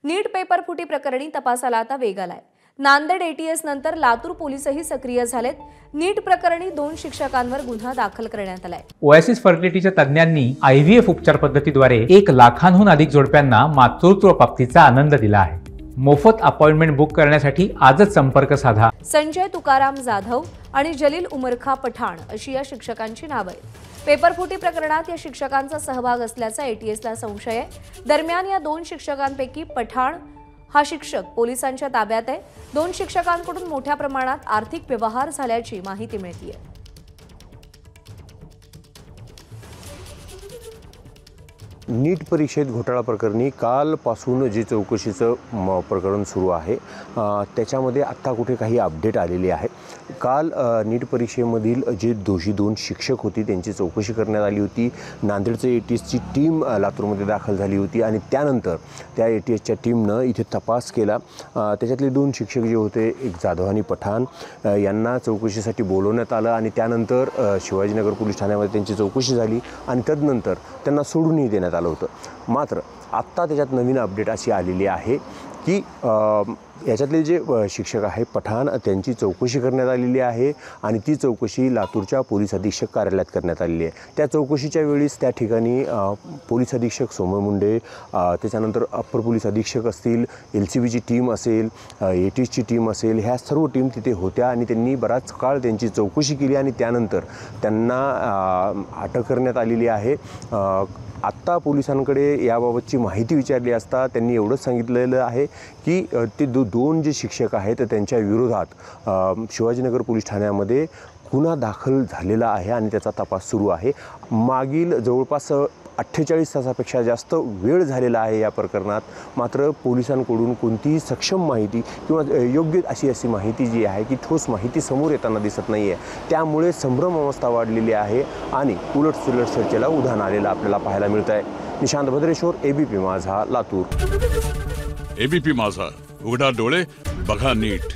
नीट paper फुटी प्रकरणी तपासाला आता वेग आलाय। नांदेड एटीएस नंतर लातूर पोलीसही सक्रिय झालेत। नीट प्रकरणी 2 शिक्षकांवर गुन्हा दाखल करण्यात आलाय। ओएसिस फर्टिलिटीच्या तज्ञांनी आयव्हीएफ उपचार पद्धतीद्वारे 1 लाखांहून अधिक जोडप्यांना मातृत्व प्राप्तीचा आनंद दिला आहे। मोफत अपॉइंटमेंट बुक करण्यासाठी आजच संपर्क साधा। संजय तुकाराम जाधव आणि जलील उमरखा पठाण अशी या शिक्षकांची नावे आहेत। पेपर फुटी प्रकरणात या शिक्षकांचा सहभाग असल्याचा एटीएसला संशय आहे। दरम्यान या 2 शिक्षकांपैकी पठाण हा शिक्षक पोलिसांच्या ताब्यात आहे। 2 शिक्षकांकडून मोठ्या प्रमाणात आर्थिक व्यवहार झाल्याची माहिती मिळते। नीट परीक्षेत घोटाळा प्रकरणी कालपासून जे चौकशीचं प्रकरण सुरू आहे त्याच्यामध्ये आत्ता कुठे काही अपडेट आलेली आहे। काल नीट परीक्षेमधील जे दोषी 2 शिक्षक होते त्यांची चौकशी करण्यात आली होती। नांदेडचं एटीएसची टीम लातूरमध्ये दाखल झाली होती आणि त्यानंतर त्या एटीएसच्या टीमनं इथे तपास केला। त्याच्यातले 2 शिक्षक जे होते, एक जाधव आणि पठाण, यांना चौकशीसाठी बोलवण्यात आलं आणि त्यानंतर शिवाजीनगर पोलीस ठाण्यामध्ये त्यांची चौकशी झाली आणि तदनंतर त्यांना सोडूनही देण्यात आलं होतं। मात्र आत्ता त्याच्यात नवीन अपडेट अशी आलेली आहे की याच्यातले जे शिक्षक आहे पठाण, त्यांची चौकशी करण्यात आलेली आहे आणि ती चौकशी लातूरच्या पोलीस अधीक्षक कार्यालयात करण्यात आलेली आहे। त्या चौकशीच्या वेळीस त्या ठिकाणी पोलीस अधीक्षक सोमय मुंडे, त्याच्यानंतर अप्पर पोलीस अधीक्षक असतील, LCBची टीम असेल, एटीएसची टीम असेल, ह्या सर्व टीम तिथे होत्या आणि त्यांनी बराच काळ त्यांची चौकशी केली आणि त्यानंतर त्यांना अटक करण्यात आलेली आहे। आत्ता पोलिसांकडे याबाबतची माहिती विचारली असता त्यांनी एवढंच सांगितलेलं आहे की ते 2 जे शिक्षक आहेत त्यांच्या विरोधात शिवाजीनगर पोलीस ठाण्यामध्ये गुन्हा दाखल झालेला आहे आणि त्याचा तपास सुरू आहे। मागील जवळपास 48 तासापेक्षा जास्त वेळ झालेला आहे या प्रकरणात। मात्र पोलिसांकडून कोणतीही सक्षम माहिती किंवा योग्य अशी माहिती जी आहे की ठोस माहिती समोर येताना दिसत नाही आहे। त्यामुळे संभ्रम अवस्था वाढलेली आहे आणि उलटसुलट चर्चेला उधाण आलेलं आपल्याला पाहायला मिळत आहे। निशांत भद्रेश्वर, ABP माझा, लातूर। ABP माझा, उघडा डोळे बघा नीट।